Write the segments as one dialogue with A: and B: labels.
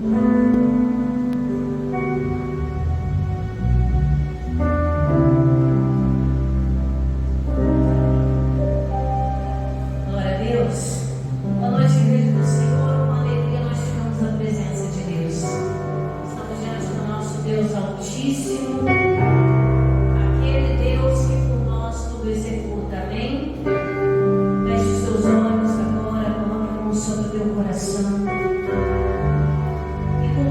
A: Glória a Deus. Boa noite, igreja do Senhor. Uma alegria nós ficamos na presença de Deus. Estamos diante do nosso Deus Altíssimo, aquele Deus que por nós tudo executa. Amém? Feche os seus olhos agora, coloque a mão sobre o teu coração. E com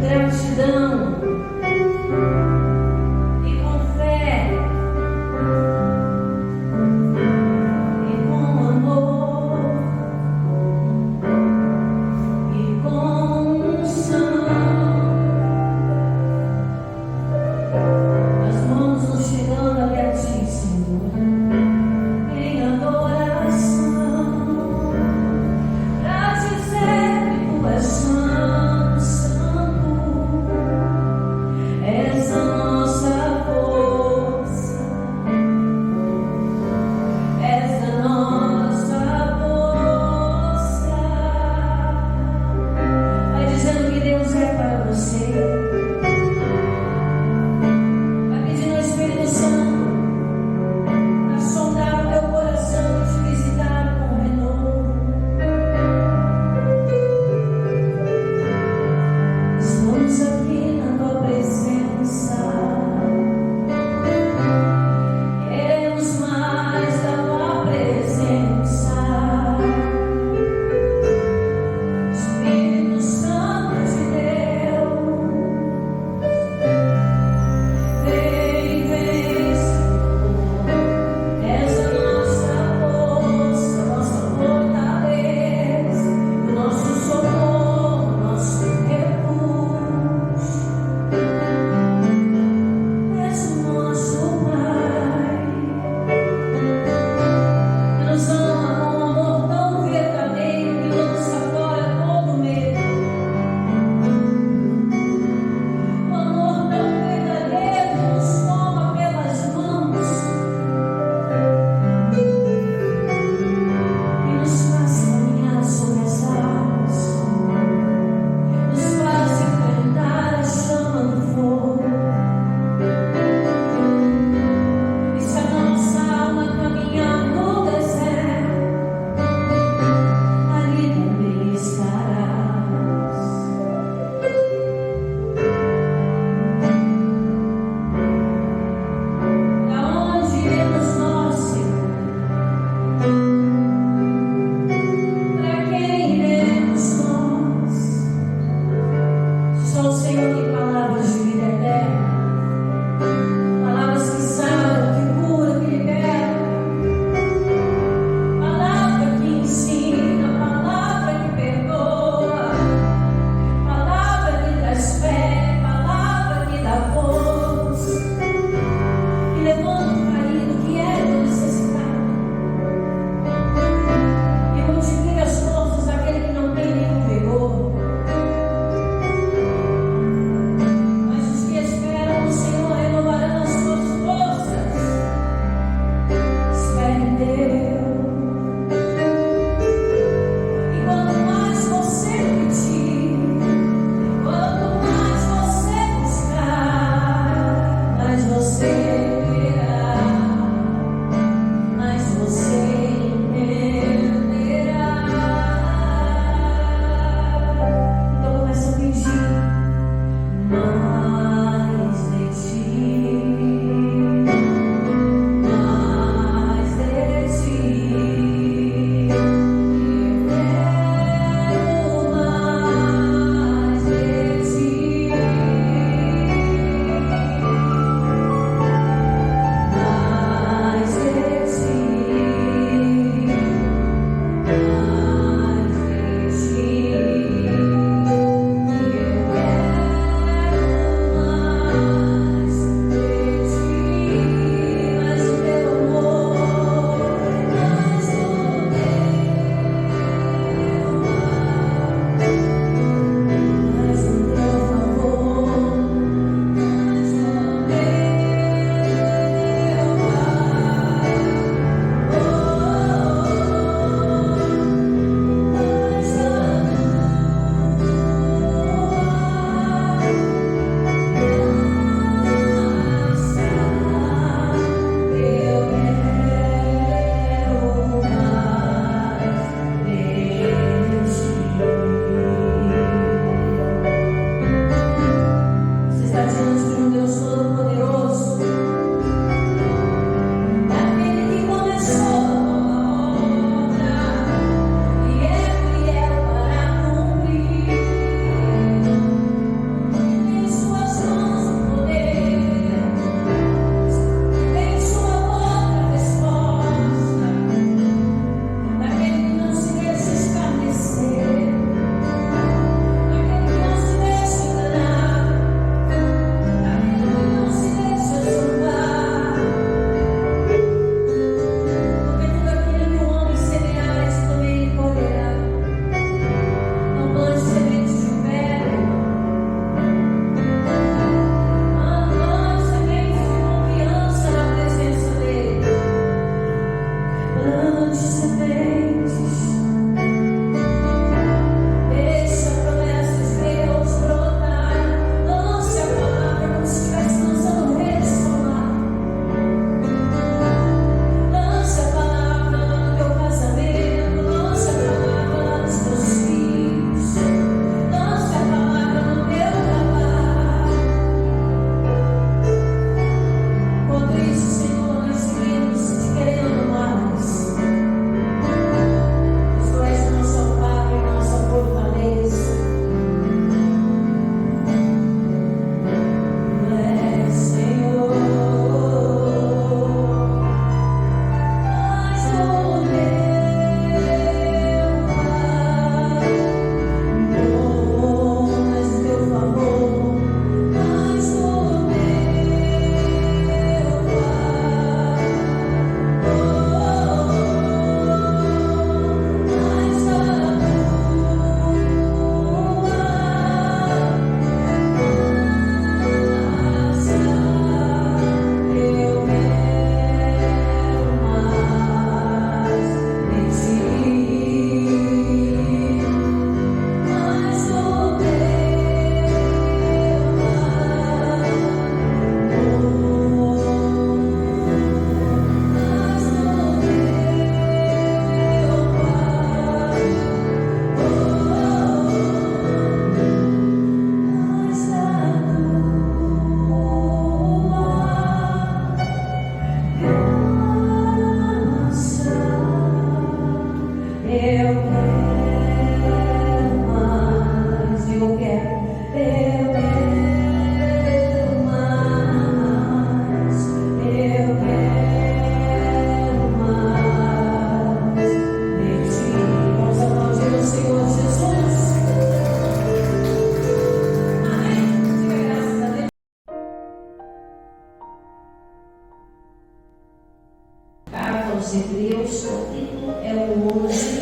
A: Hebreus, capítulo é o 11,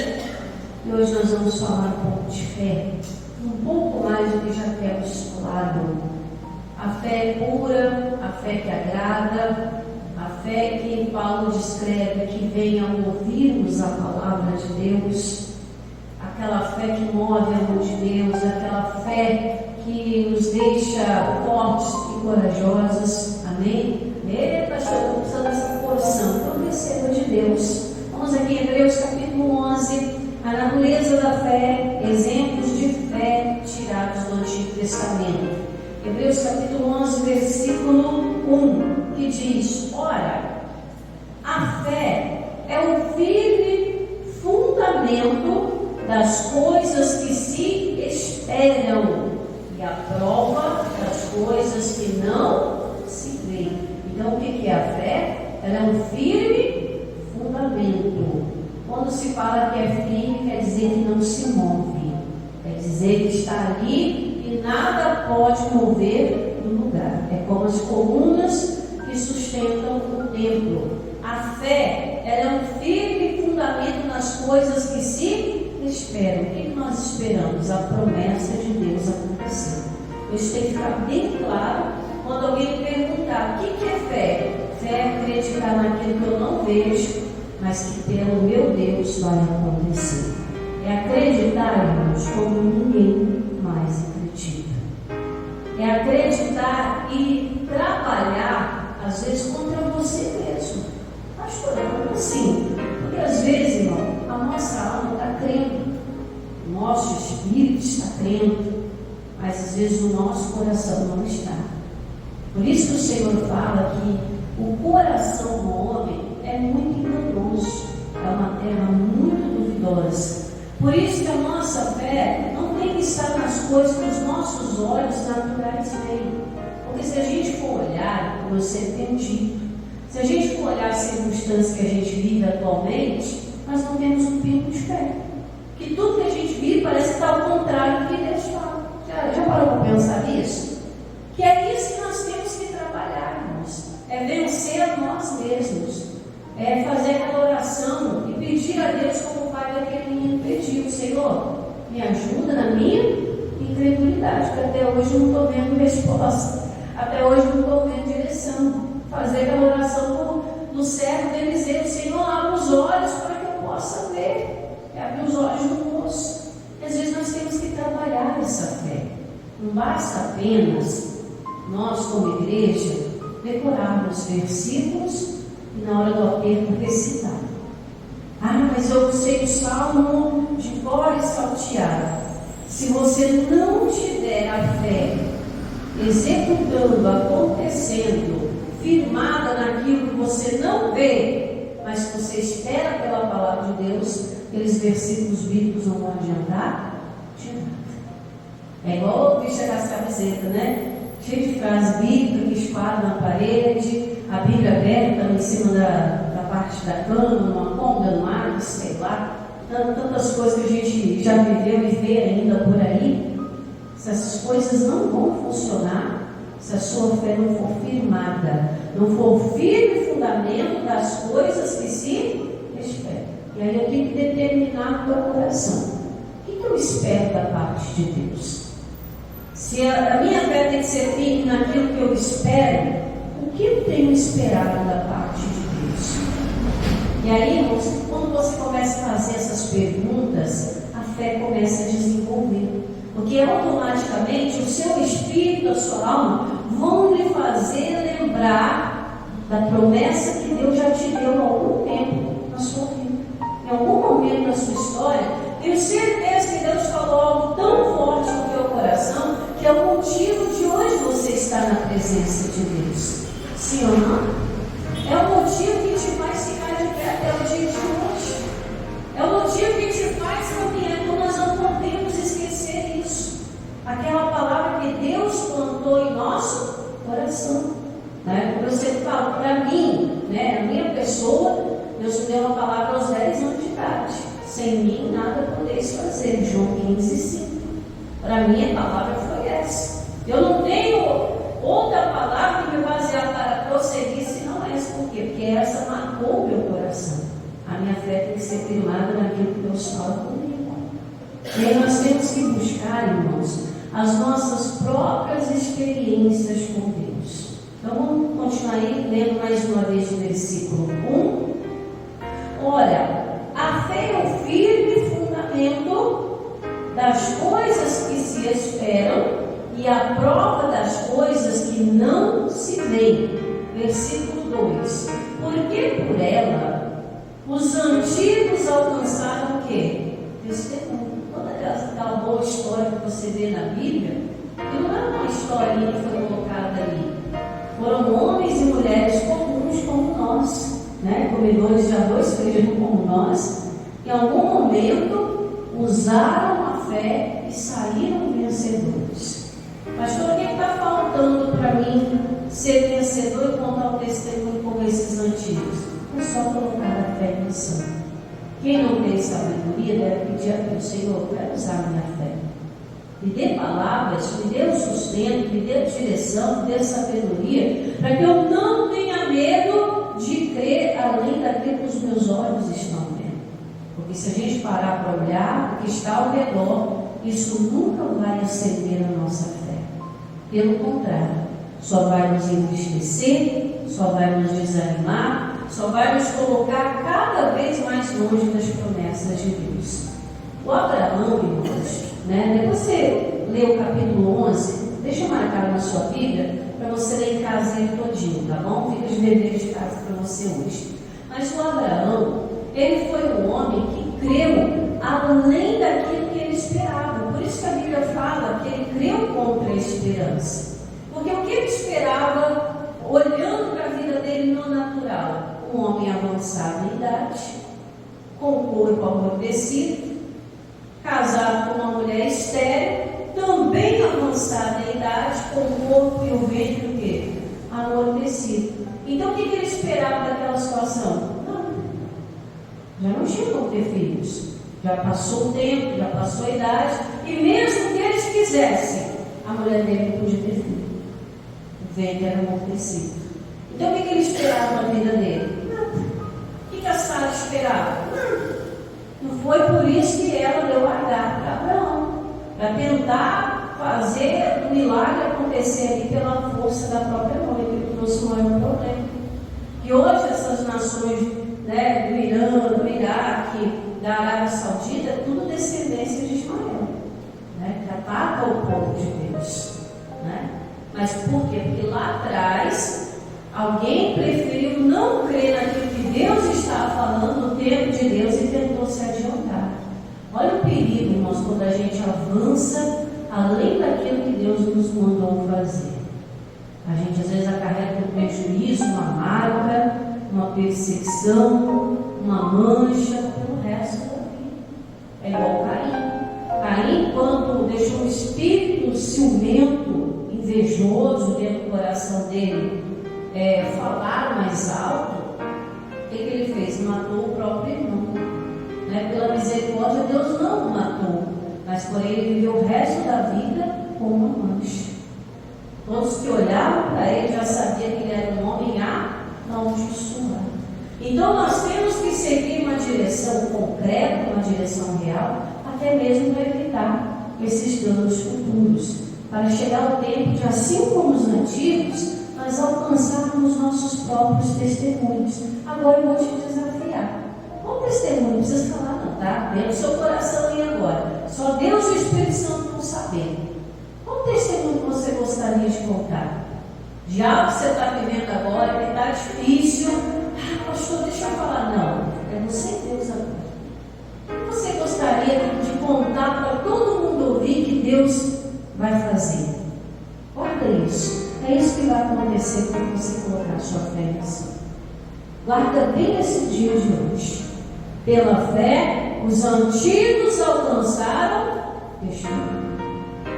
A: e hoje nós vamos falar um pouco de fé, um pouco mais do que já temos falado. A fé é pura, a fé que agrada, a fé que Paulo descreve, que vem ao ouvirmos a palavra de Deus, aquela fé que move a mão de Deus, aquela fé que nos deixa fortes e corajosas. Amém? Pastor, estou precisando dessa porção. Então receba de Deus. Vamos aqui em Hebreus capítulo 11, a natureza da fé, exemplos de fé tirados do Antigo Testamento. Hebreus capítulo 11, versículo 1, que diz: ora, a fé é o firme fundamento das coisas que se esperam e a prova das coisas que não se veem. Então, o que é a fé? Ela é um firme fundamento. Quando se fala que é firme, quer dizer que não se move. Quer dizer que está ali e nada pode mover no lugar. É como as colunas que sustentam o templo. A fé, ela é um firme fundamento nas coisas que se esperam. O que nós esperamos? A promessa de Deus acontecer. Isso tem que ficar bem claro. Quando alguém perguntar o que é fé? Fé é acreditar naquilo que eu não vejo, mas que pelo meu Deus vai acontecer. É acreditar, irmãos, como ninguém mais acredita. É acreditar e trabalhar, às vezes, contra você mesmo. Pastor, como assim? Porque às vezes, irmão, a nossa alma está crendo, o nosso espírito está crendo, mas às vezes o nosso coração não está. Por isso que o Senhor fala que o coração do homem é muito enganoso, é uma terra muito duvidosa. Por isso que a nossa fé não tem que estar nas coisas que os nossos olhos naturais veem. Porque se a gente for olhar, como eu sempre tenho dito, se a gente for olhar as circunstâncias que a gente vive atualmente, nós não temos um pingo de fé. Que tudo que a gente vive parece estar ao contrário do que Deus fala. Já parou para pensar nisso? Que é isso que nós temos que trabalhar, irmãos. É vencer a nós mesmos. É fazer aquela oração e pedir a Deus como o pai daquele menino pediu: Senhor, me ajuda na minha incredulidade, porque até hoje eu não estou vendo resposta. Até hoje eu não estou vendo direção. Fazer aquela oração do servo de Eliseu: Senhor, abre os olhos para que eu possa ver. É abrir os olhos do moço. E às vezes nós temos que trabalhar essa fé. Não basta apenas nós, como igreja, decorarmos versículos e na hora do aperto recitar. Ah, mas eu sei o salmo de cor e salteado. Se você não tiver a fé executando, acontecendo, firmada naquilo que você não vê, mas que você espera pela palavra de Deus, aqueles versículos bíblicos não vão adiantar de nada. É igual o bicho das camisetas, né? Cheio de frases bíblicas que espalham na parede, a Bíblia aberta em cima da parte da cama, numa cômoda, no ar, sei lá. Tantas coisas que a gente já viveu e vê ainda por aí. Se essas coisas não vão funcionar, se a sua fé não for firmada, não for firme fundamento das coisas que se esperam. E aí eu tenho que determinar no meu coração: o que eu espero da parte de Deus? Se a minha fé tem que ser firme naquilo que eu espero, o que eu tenho esperado da parte de Deus? E aí, irmãos, quando você começa a fazer essas perguntas, a fé começa a desenvolver. Porque automaticamente o seu espírito, a sua alma, vão lhe fazer lembrar da promessa que Deus já te deu há algum tempo na sua vida. Em algum momento da sua história, tenho certeza que Deus falou algo tão forte no teu coração, que é o motivo de hoje você estar na presença de Deus. Sim ou não? É o motivo que te faz ficar de pé até o dia de hoje. É o motivo que te sem mim nada podeis fazer. João 15:5. Para mim a palavra foi essa. Eu não tenho outra palavra que me basear para prosseguir senão essa. Por quê? Porque essa marcou o meu coração. A minha fé tem que ser firmada naquilo que Deus fala comigo. E aí nós temos que buscar, irmãos, as nossas próprias experiências com Deus. Então vamos continuar aí, lendo mais uma vez o versículo 1. Ora, a fé é o firme fundamento das coisas que se esperam e a prova das coisas que não se veem. Versículo 2. Porque por ela os antigos alcançaram o quê? Testemunho. Toda aquela boa história que você vê na Bíblia, que não é uma historinha que foi colocada ali. Foram homens e mulheres comuns como nós, né? Comedores de arroz e feijão como nós. Em algum momento usaram a fé e saíram vencedores. Pastor, o que está faltando para mim ser vencedor e contar o testemunho como esses antigos? É só colocar a fé em ação. Quem não tem sabedoria deve pedir a Deus: Senhor, eu quero usar a minha fé. Me dê palavras, me dê o sustento, me dê direção, me dê sabedoria, para que eu não tenha medo de crer além daquilo que os meus olhos estão vendo. Porque se a gente parar para olhar o que está ao redor, isso nunca vai acender a nossa fé. Pelo contrário, só vai nos entristecer, só vai nos desanimar, só vai nos colocar cada vez mais longe das promessas de Deus. O Abraão, irmãos, né? Depois você lê o capítulo 11, deixa eu marcar na sua Bíblia, para você ler em casa ele todinho, tá bom? Fica os deveres de casa para você hoje. Mas o Abraão, ele foi um homem que creu além daquilo que ele esperava. Por isso que a Bíblia fala que ele creu contra a esperança. Porque o que ele esperava, olhando para a vida dele no natural, um homem avançado em idade, com o corpo amortecido, casado com uma mulher estéril, também avançada em idade, com o corpo e o ventre o quê? Amortecido. Então o que ele esperava daquela situação? Já não tinha como ter filhos. Já passou o tempo, já passou a idade, e mesmo que eles quisessem, a mulher dele não podia ter filho. O ventre era amortecido. Então o que ele esperava na vida dele? O que a Sara esperava? Não foi por isso que ela deu Agar para Abraão, para tentar fazer o milagre acontecer ali pela força da própria mãe, que trouxe o maior problema. E hoje essas nações, né, do Irã, do Iraque, da Arábia Saudita, é tudo descendência de Ismael, né, que ataca o povo de Deus, né? Mas por quê? Porque lá atrás alguém preferiu não crer naquilo que Deus estava falando no tempo de Deus e tentou se adiantar. Olha o perigo, irmãos, quando a gente avança além daquilo que Deus nos mandou fazer. A gente às vezes acarreta um prejuízo, uma marca, uma perseguição, uma mancha pelo resto da vida. É igual Caim. Caim, quando deixou um espírito ciumento, invejoso dentro do coração dele, falar mais alto, o que ele fez? Matou o próprio irmão, né? Pela misericórdia, Deus não o matou, mas porém ele viveu o resto da vida com uma mancha. Todos que olhavam para ele já sabiam que ele era um homem amaldiçoado. Então nós temos que seguir uma direção concreta, uma direção real, até mesmo para evitar esses danos futuros, para chegar o tempo de, assim como os antigos, nós alcançarmos nossos próprios testemunhos. Agora eu vou te desafiar. Qual testemunho? Não precisa falar não, tá? Dentro do seu coração aí agora. Só Deus e o Espírito Santo vão saber. Qual testemunho que você gostaria de contar? De algo que você está vivendo agora, que está difícil. Pastor, deixa eu falar. Não, é você e Deus agora. O que você gostaria de contar para todo mundo ouvir que Deus vai fazer? Guarda isso. É isso que vai acontecer quando você colocar a sua fé em ação. Guarda bem esse dia de hoje. Pela fé, os antigos alcançaram testemunho.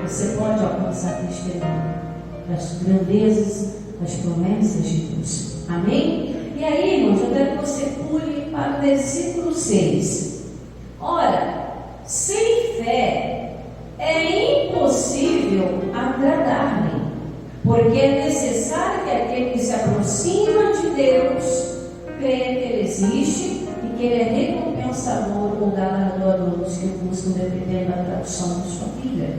A: Você pode alcançar testemunho das grandezas, das promessas de Deus. Amém? E aí, irmãos, eu quero que você pule para o versículo 6. Olha, persiste e que Ele é recompensador ou galardoador dos que o buscam, dependendo da tradução da sua Bíblia.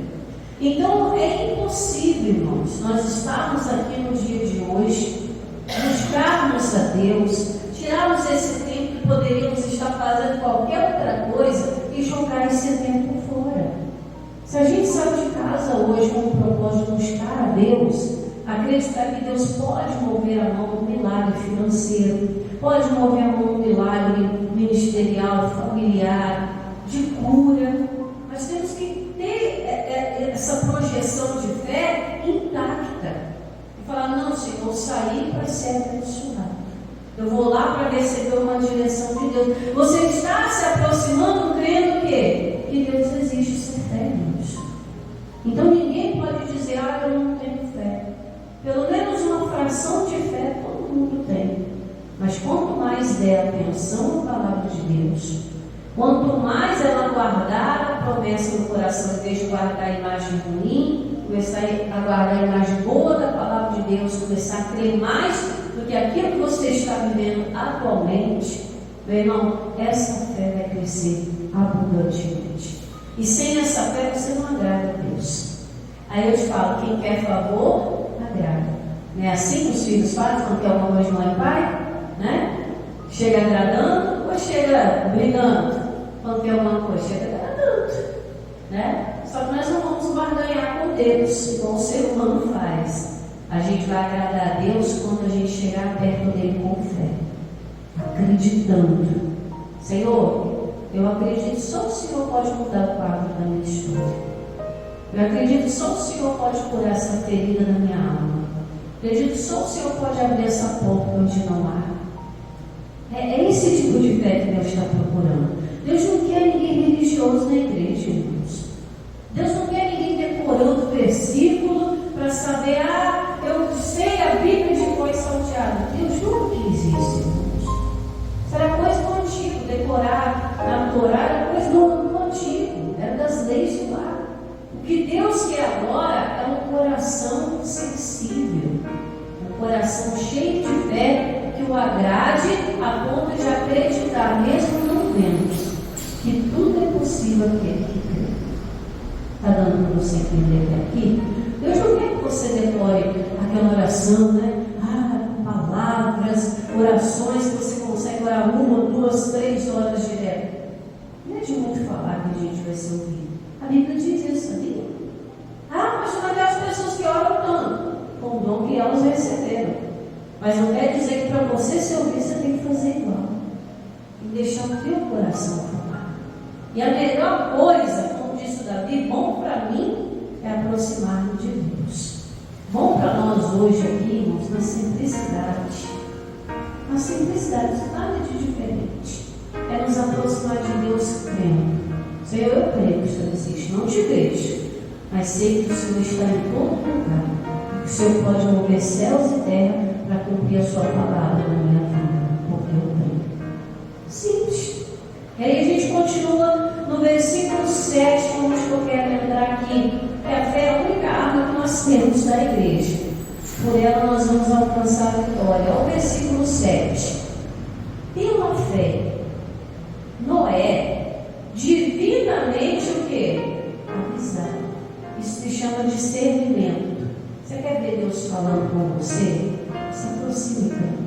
A: Então, é impossível, irmãos, nós estarmos aqui no dia de hoje, buscarmos a Deus, tirarmos esse tempo que poderíamos estar fazendo qualquer outra coisa e jogar esse tempo fora. Se a gente sai de casa hoje com o propósito de buscar a Deus, acreditar que Deus pode mover a mão no milagre financeiro, pode mover a mão no milagre ministerial, familiar, de cura, nós temos que ter essa projeção de fé intacta e falar: não, Senhor, eu saí para ser abençoado, eu vou lá para receber uma direção de Deus. Você está se aproximando crendo o quê? Que Deus existe, sem fé, irmãos. Então ninguém pode dizer: ah, eu não tenho fé. Pelo menos uma fração de fé todo mundo tem. Mas quanto mais der atenção à palavra de Deus, quanto mais ela guardar a promessa no coração, em vez de guardar a imagem ruim, começar a guardar a imagem boa da palavra de Deus, começar a crer mais do que aquilo que você está vivendo atualmente, meu irmão, essa fé vai crescer abundantemente. E sem essa fé você não agrada a Deus. Aí eu te falo: quem quer favor, agrada. Não é assim que os filhos fazem quando quer alguma coisa de mãe e pai? Né? Chega agradando ou chega brigando? Quando quer alguma coisa, chega agradando, né? Só que nós não vamos barganhar com Deus, igual o ser humano faz. A gente vai agradar a Deus quando a gente chegar perto dele com fé, acreditando: Senhor, eu acredito só o Senhor pode mudar o quadro da minha história. Eu acredito só o Senhor pode curar essa ferida na minha alma. Eu acredito só o Senhor pode abrir essa porta onde não há. É esse tipo de fé que Deus está procurando. Deus não quer ninguém religioso na igreja, irmãos. Deus não quer ninguém decorando o versículo para saber: ah, eu sei a Bíblia de cor salteada. Deus nunca quis isso, irmãos. Isso era coisa do antigo. Decorar na Torá era coisa do antigo, era das leis do lar. O que Deus quer agora é um coração sensível, um coração cheio de fé, que o agrade a ponto de acreditar, mesmo não vendo, que tudo é possível aquele que crê. Está dando para você entender até aqui? Deus não quer que você decore aquela oração, né? Palavras, orações que você consegue orar 1, 2, 3 horas direto. Não é de muito falar que a gente vai ser ouvido. A Bíblia diz isso, sabia? Mas são aquelas pessoas que oram tanto, com o dom que elas receberam. Mas não quer dizer que para você se ouvir, você tem que fazer igual. E deixar o teu coração falar. E a melhor coisa, como disse o Davi, bom para mim é aproximar-me de Deus. Bom para nós hoje aqui, irmãos, na simplicidade. Na simplicidade, nada de diferente. É nos aproximar de Deus crendo. Senhor, eu creio que o Senhor existe, não te vejo, mas sei que o Senhor está em todo lugar. Que o Senhor pode mover céus e terra para cumprir a sua palavra na minha vida, porque eu creio. Simples. E aí a gente continua no versículo 7, onde eu quero entrar aqui. Que a fé é a única arma que nós temos da igreja. Por ela nós vamos alcançar a vitória. Olha o versículo 7. Pela fé, Noé, divinamente o quê? Avisado. Isso se chama discernimento. Você quer ver Deus falando com você? Se aproxime tanto.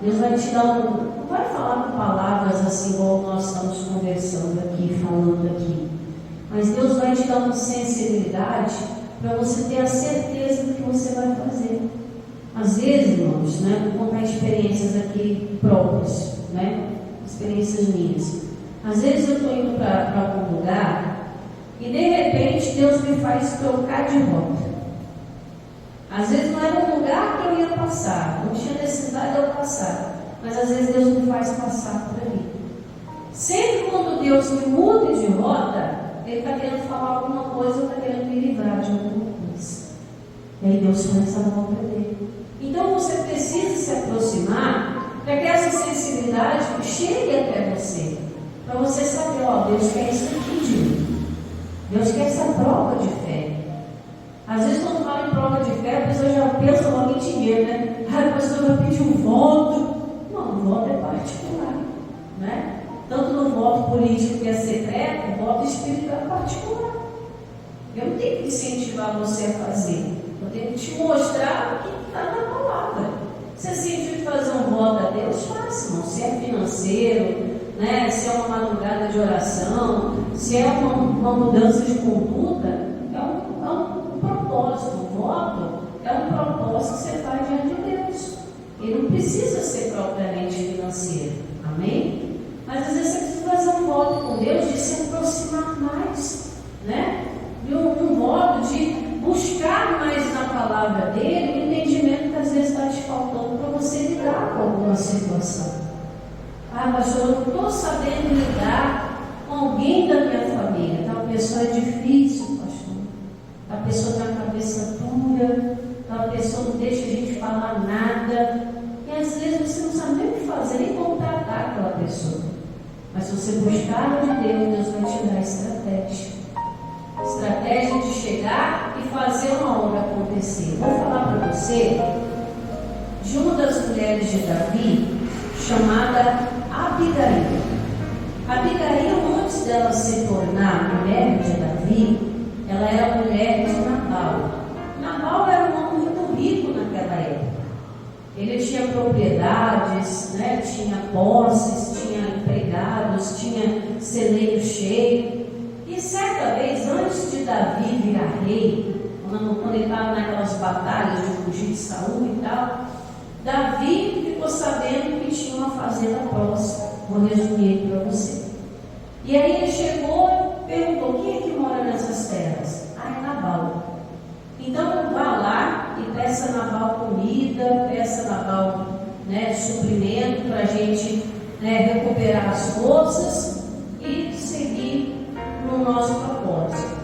A: Deus vai te dar não vai falar com palavras assim igual nós estamos conversando aqui, falando aqui. Mas Deus vai te dar uma sensibilidade para você ter a certeza do que você vai fazer. Às vezes, irmãos, né, vou contar experiências aqui próprias, né, experiências minhas. Às vezes eu estou indo para algum lugar e de repente Deus me faz trocar de rota. Às vezes não era um lugar que eu ia passar, não tinha necessidade de eu passar, mas às vezes Deus me faz passar por ali. Sempre quando Deus me muda de rota, Ele está querendo falar alguma coisa ou está querendo me livrar de alguma coisa. E aí Deus começa a dar para dele. Então você precisa se aproximar para que essa sensibilidade chegue até você. Para você saber, Deus quer isso aqui de mim. Deus quer essa prova de fé. Às vezes quando fala em prova de fé, a pessoa já pensa logo em dinheiro, né? O pastor vai pedir um voto. Não, o voto é particular, né? Tanto no voto político que é secreto, o voto espiritual é particular. Eu não tenho que incentivar você a fazer. Eu tenho que te mostrar o que está na palavra. Você sentiu de fazer um voto a Deus, faça, irmão. Se é financeiro, né? Se é uma madrugada de oração, se é uma mudança de conduta, é um propósito. O voto é um propósito que você faz diante de Deus. Ele não precisa ser propriamente financeiro. Amém? Mas às vezes você precisa fazer um voto com Deus de se aproximar mais, né? E um voto de buscar mais na palavra dele, o entendimento que às vezes está te faltando para você lidar com alguma situação. Ah, pastor, eu não estou sabendo lidar com alguém da minha família. Tal pessoa é difícil, pastor. A pessoa está com a cabeça dura, a pessoa não deixa a gente falar nada. E às vezes você não sabe nem o que fazer, nem como tratar aquela pessoa. Mas se você buscar de Deus, Deus vai te dar estratégia. Estratégia de chegar e fazer uma obra acontecer. Vou falar para você de uma das mulheres de Davi, chamada Abigail. Abigail, antes dela se tornar mulher de Davi, ela era mulher de Nabal. Nabal era um homem muito rico naquela época. Ele tinha propriedades, né? Tinha posses, tinha empregados, tinha celeiro cheio. E certa vez, antes de Davi virar rei, quando ele estava naquelas batalhas de fugir de Saul e tal, Davi ficou sabendo que tinha uma fazenda próxima. Vou resumir para você. E aí ele chegou e perguntou: quem é que mora nessas terras? Ah, é Nabal. Então vá lá e peça a Nabal comida, peça a Nabal, né, suprimento para a gente, né, recuperar as forças e seguir no nosso propósito.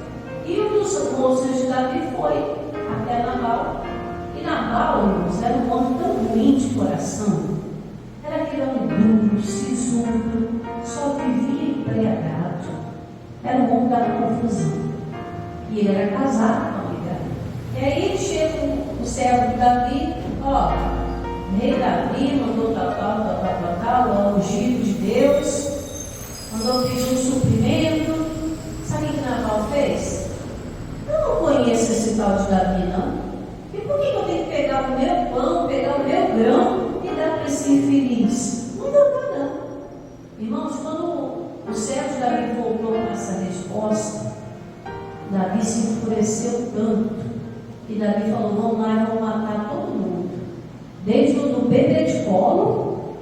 A: E um dos moços de Davi foi até Nabal. E Nabal, irmãos, era um homem tão ruim de coração. Era aquele homem duro, sisudo, só vivia embriagado. Era um homem da confusão. E ele era casado com a Abigail. E aí chega o servo de Davi: ó, rei Davi mandou tal, o ungido de Deus, mandou pedir um suprimento. Sabe o que Nabal fez? Eu não conheço esse tal de Davi, não. E por que eu tenho que pegar o meu pão, pegar o meu grão e dar para esse infeliz? Não dá para não. Irmãos, quando o servo de Davi voltou com essa resposta, Davi se enfureceu tanto. E Davi falou: vamos lá, vamos matar todo mundo. Desde o do bebê de colo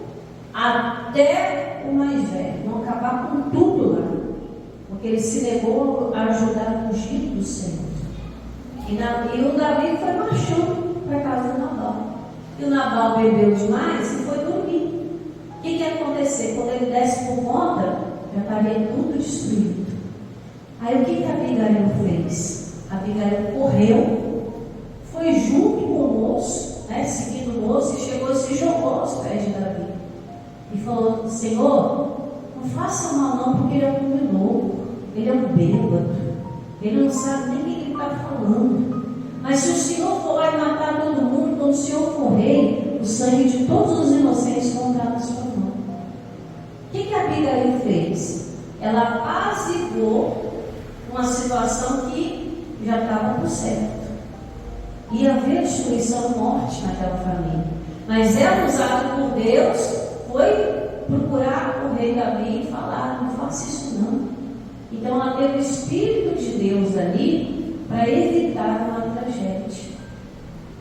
A: até o mais velho. Vamos acabar com tudo lá. Porque ele se negou a ajudar o ungido do Senhor. E o Davi foi marchando para a casa do Nabal. E o Nabal bebeu demais e foi dormir. O que ia acontecer? Quando ele desse por conta, já estaria tudo destruído. Aí o que a Abigail fez? A Abigail correu, foi junto com o moço, né, seguindo o moço, e chegou e se jogou aos pés de Davi. E falou: Senhor, não faça mal não, porque ele é um homem louco, ele é um bêbado, ele não sabe nem o que ele está falando. Mas se o Senhor for lá e matar todo mundo, quando o Senhor for rei, o sangue de todos os inocentes vão estar na sua mão. O que a Abigail fez? Ela apaziguou uma situação que já estava por certo. Ia haver destruição e morte naquela família. Mas ela, usada por Deus, foi procurar o rei Davi e falar: não faça isso não. Então ela teve o Espírito de Deus ali para evitar uma tragédia.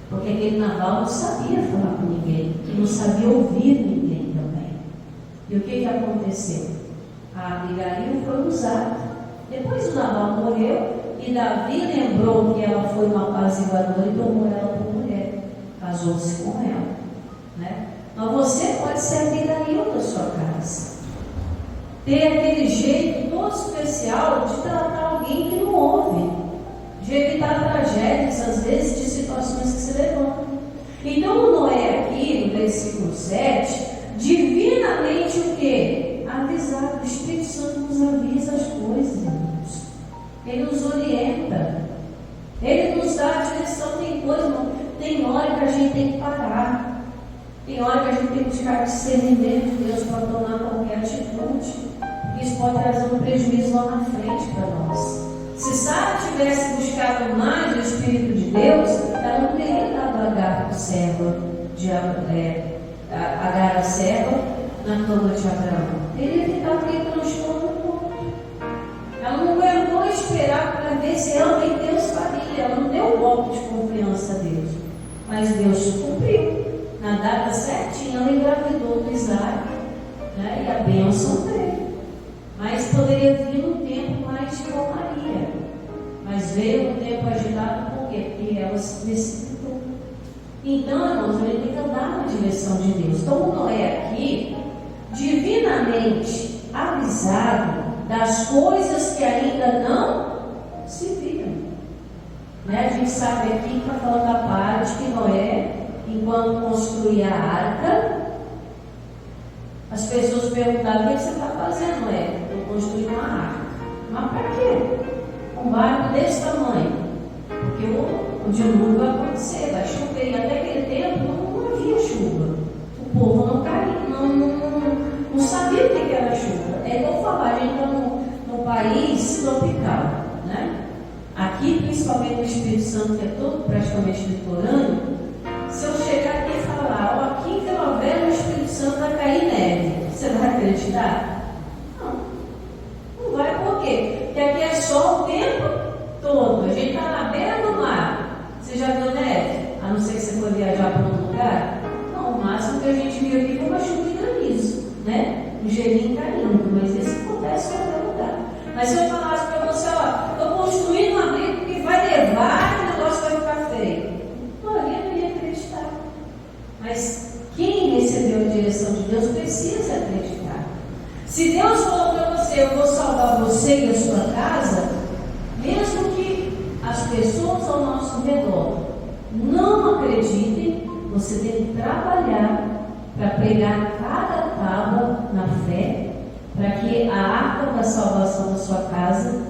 A: Porque aquele Nabal não sabia falar com ninguém, e não sabia ouvir ninguém também. E o que aconteceu? A Abigail foi usada. Depois o Nabal morreu, e Davi lembrou que ela foi uma apaziguadora e tomou ela por mulher. Casou-se com ela, né? Mas você pode ser a Abigail da sua casa. Ter aquele jeito todo especial de tratar alguém que não ouve, de evitar tragédias, às vezes, de situações que se levantam. Então, o Noé aqui, no versículo 7, divinamente o quê? Avisar. O Espírito Santo nos avisa as coisas, irmãos. Ele nos orienta. Ele nos dá a direção. Tem coisa, tem hora que a gente tem que parar. Tem hora que a gente tem que buscar discernimento de Deus para tomar qualquer atitude. Isso pode trazer um prejuízo lá na frente para nós. Se Sara tivesse buscado mais o Espírito de Deus, ela não teria dado Agar para o servo Agar a serva na cama de Abraão. Teria ficado aquele transtorno no ponto. Ela não aguentou esperar para ver se realmente Deus faria. Ela não deu um voto de confiança a Deus. Mas Deus cumpriu. Na data certinha, ela engravidou do Isaac, né? E a bênção veio. Mas poderia vir um tempo mais de calmaria. Mas veio um tempo agitado, por quê? Porque ela se precipitou. Então, irmãos, a gente tem que andar na direção de Deus. Então, Noé aqui, divinamente avisado das coisas que ainda não se viram. Né? A gente sabe aqui que está falando da parte que Noé, enquanto construía a arca, as pessoas perguntavam: o que você está fazendo, Noé? Eu construí uma arca. Mas para quê? Um barco desse tamanho. Porque o dilúvio vai acontecer, vai chover. E até aquele tempo não havia chuva. O povo não caía, não sabia o que era chuva. É igual falar, a gente está num país tropical, né? Aqui, principalmente no Espírito Santo, que é todo praticamente litorâneo, se eu chegar aqui e falar: ó, aqui em Vila Velha, no Espírito Santo, vai cair neve, você vai acreditar? Não vai, por quê? Porque aqui é sol o tempo todo, a gente está na beira do mar. Você já viu neve? A não ser que você for viajar para outro lugar? Não, o máximo que a gente viu aqui foi uma chuva de granizo, né? Um gelinho caindo, mas isso acontece em qualquer lugar. Mas se eu falasse para você: ó, estou construindo um abrigo que vai levar e o negócio vai ficar feio, não ia acreditar. Mas quem recebeu a direção de Deus precisa acreditar. Se Deus falou para você: eu vou salvar você e a sua casa, mesmo que as pessoas ao nosso redor não acreditem, você tem que trabalhar para pregar cada tábua na fé, para que a arca da salvação da sua casa,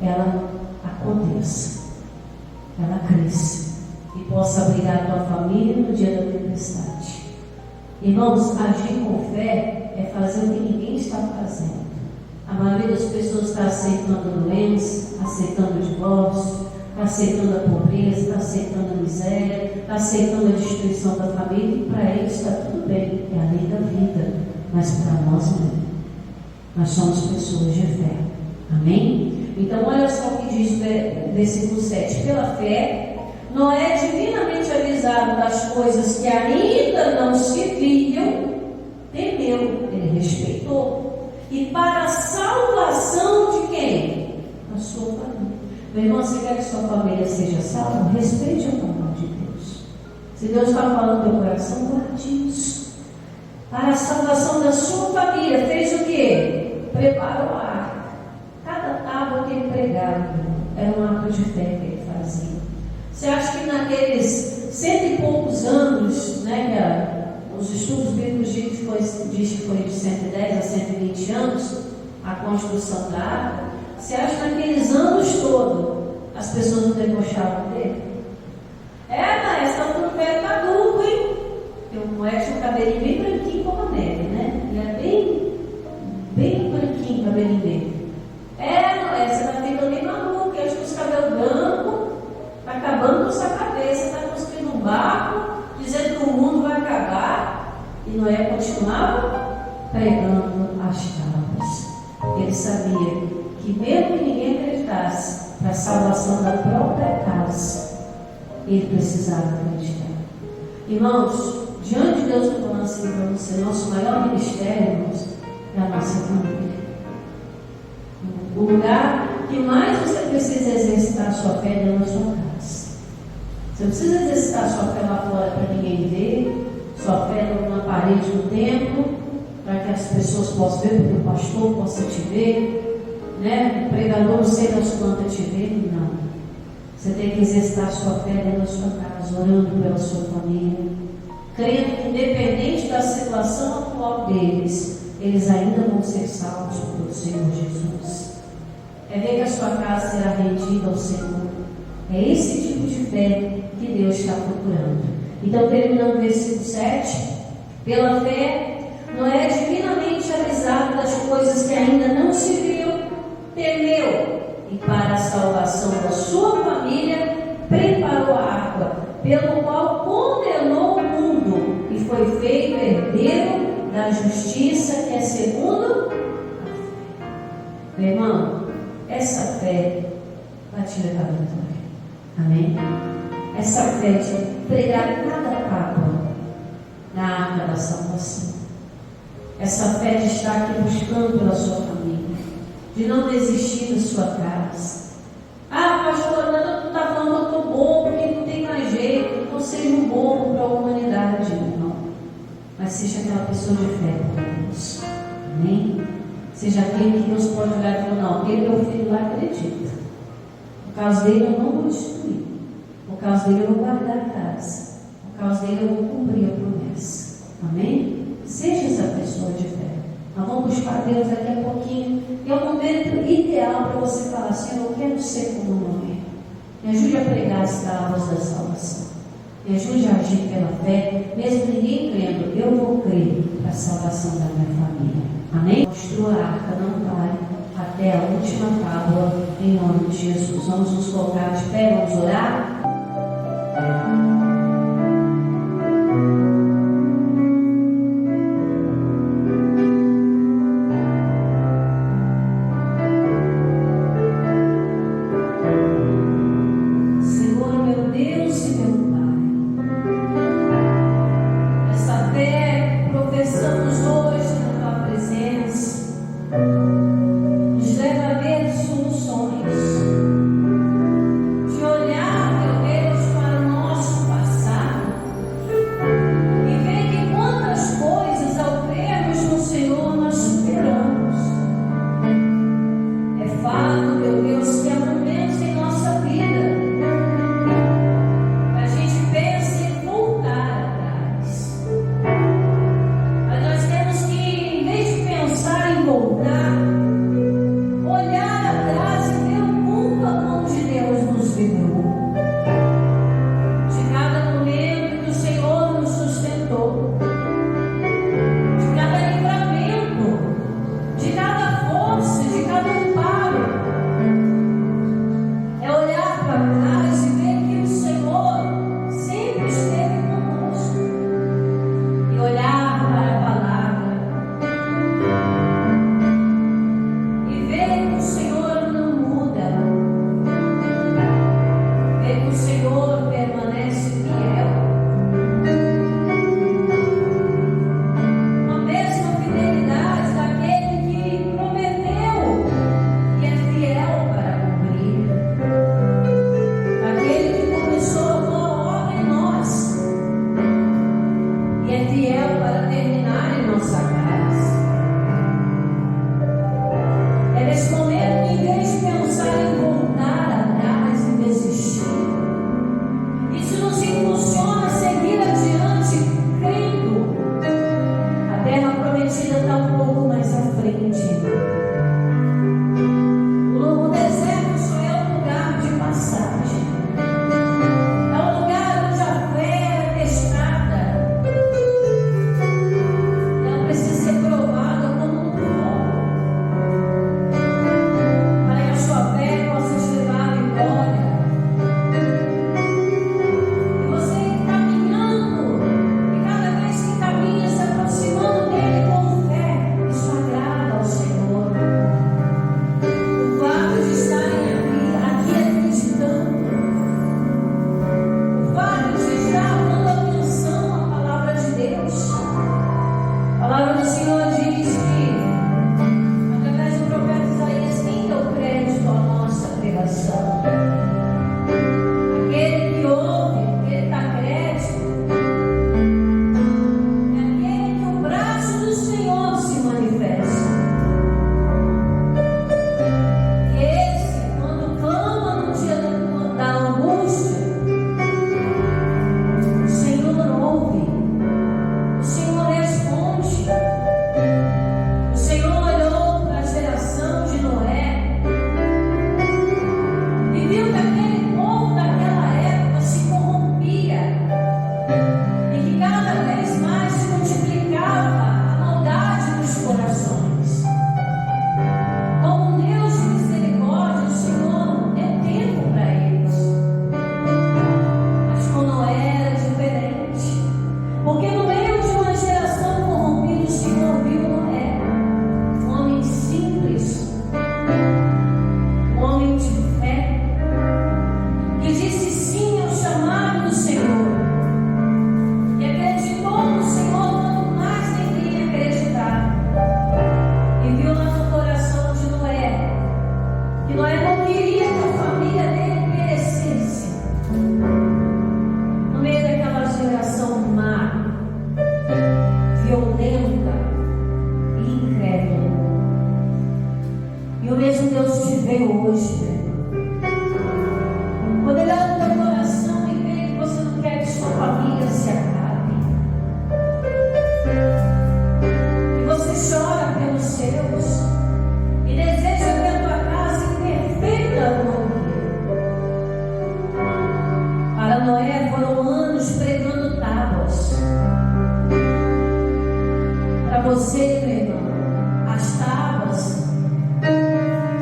A: ela aconteça, ela cresça e possa abrigar a tua família no dia da tempestade. Irmãos, agir com fé é fazer o que ninguém está fazendo. A maioria das pessoas está aceitando a doença, aceitando o divórcio, está aceitando a pobreza, está aceitando a miséria, está aceitando a destruição da família, e para eles está tudo bem, é a lei da vida, mas para nós não. Nós somos pessoas de fé. Amém? Então, olha só o que diz o versículo 7. Pela fé, Noé, divinamente avisado das coisas que ainda não se viam, temeu, ele respeitou. E para a salvação de quem? A sua família. Meu irmão, você quer que sua família seja salva? Respeite a palavra de Deus. Se Deus está falando no teu coração, guarde isso. Para a salvação da sua família, fez o quê? Preparou a arca. Cada tábua que ele pregava era um ato de fé que ele fazia. Você acha que naqueles 100 e poucos anos, né, os estudos bíblicos diz que foi de 110 a 120 anos, a construção da arca, você acha que naqueles anos todos as pessoas não debochavam dele? Mas estão com o pé caduco, hein? Porque o Noé tinha um cabelinho bem branquinho como a neve, né? Ele é bem branquinho o cabelinho dele. Noé, você está ficando bem maluco, eu acho que os cabelos brancos está acabando com sua cabeça, está construindo um barco, dizendo que o mundo vai acabar. E Noé continuava pregando as tábuas. Ele sabia que mesmo que ninguém acreditasse, para a salvação da própria casa, ele precisava acreditar. Irmãos, diante de Deus, eu estou falando assim para você, nosso maior ministério, irmãos, é a nossa família. O lugar que mais você precisa exercitar a sua fé é na sua casa. Você não precisa exercitar a sua fé lá fora para ninguém ver, sua fé na parede do templo, para que as pessoas possam ver, porque o pastor possa te ver, né? O pregador não sei das quantas te ver, não. Você tem que exercitar a sua fé dentro da sua casa, orando pela sua família, crendo que independente da situação atual deles, eles ainda vão ser salvos pelo Senhor Jesus. É ver que a sua casa será rendida ao Senhor. É esse tipo de fé que Deus está procurando. Então, terminando o versículo 7, Pela fé, Noé, divinamente avisado das coisas que ainda não se viu, temeu e, para a salvação da sua família, preparou a arca, pelo qual condenou o mundo e foi feito herdeiro da justiça que é segundo a fé. Meu irmão, essa fé vai te levar à vitória. Amém? Essa fé de pregar cada tábua na arca da salvação. Essa fé de estar aqui buscando pela sua família, de não desistir da sua casa. Ah, pastor, tu está falando que eu estou bobo, porque não tem mais jeito. Então seja um bobo para a humanidade, meu irmão. Mas seja aquela pessoa de fé para Deus. Amém? Seja aquele que Deus pode olhar e falar, não, aquele meu filho lá acredita. Por causa dele eu não vou destruir. Por causa dele eu vou guardar a casa. Por causa dele eu vou cumprir a promessa. Amém? Seja essa pessoa de fé. Nós vamos buscar Deus daqui a pouquinho. E é o momento ideal para você falar assim, eu quero ser como Noé. Me ajude a pregar as tábuas da salvação. Me ajude a agir pela fé, mesmo ninguém crendo, eu vou crer para a salvação da minha família. Amém? Mostrou a arca, não pare até a última tábua, em nome de Jesus. Vamos nos colocar de pé, vamos orar. não queria que a família dele perecesse no meio daquela geração má, violenta e incrédula. E o mesmo Deus te vê hoje, meu irmão. Quando Ele olha no teu coração e vê que você não quer que sua família se acabe, e você chora pelos seus, e deseja ver a tua casa em perfeita harmonia. Para Noé foram anos pregando tábuas. Para você, meu irmão, as tábuas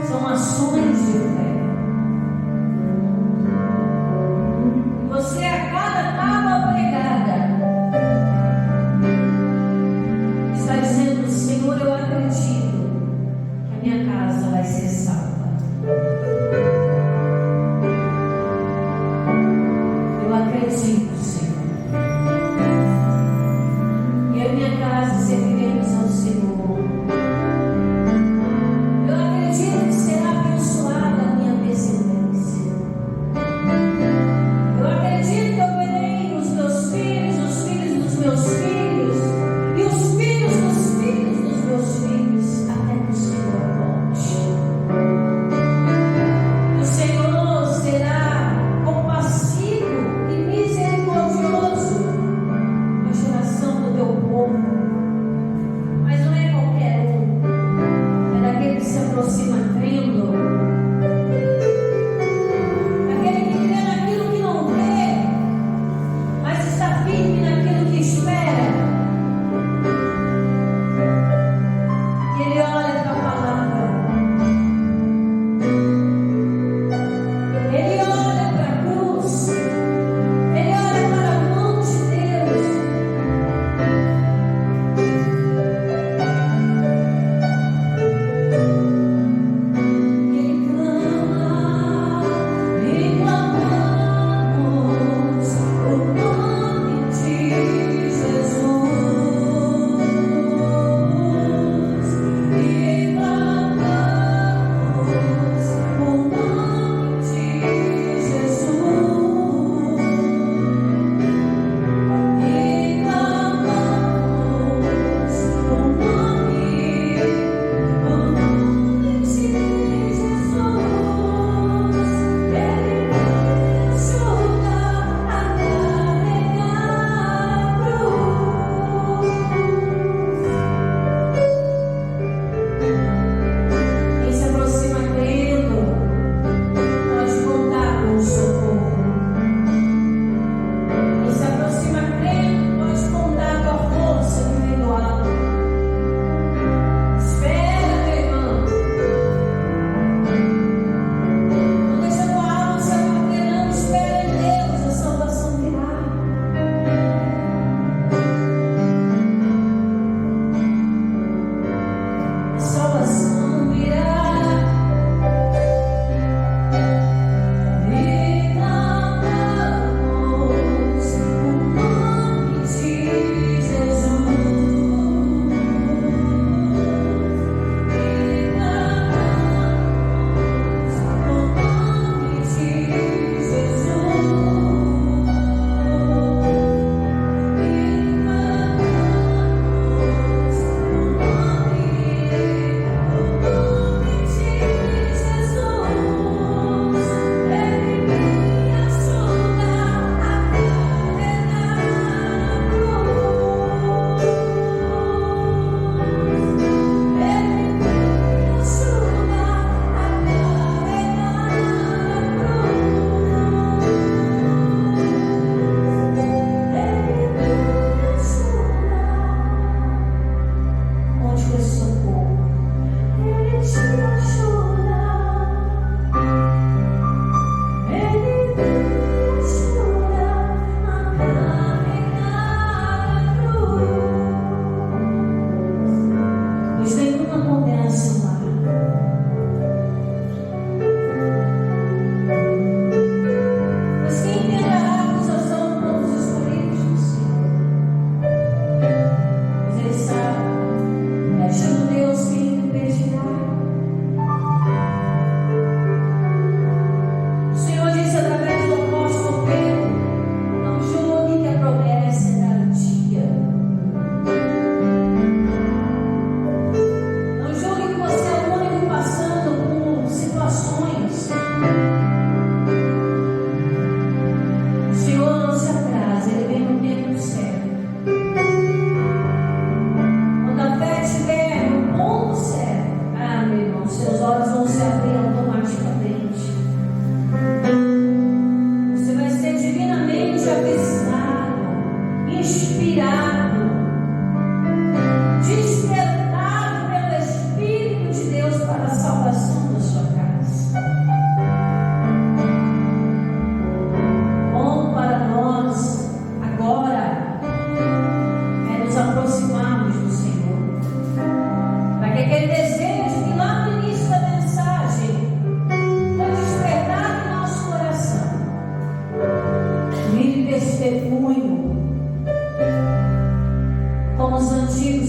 A: são ações de fé. E você, a cada tábua pregada, está dizendo: Senhor, eu acredito que a minha casa vai ser salva. Eu acredito, Senhor. E eu e minha casa serviremos ao Senhor.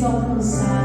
A: alcançar.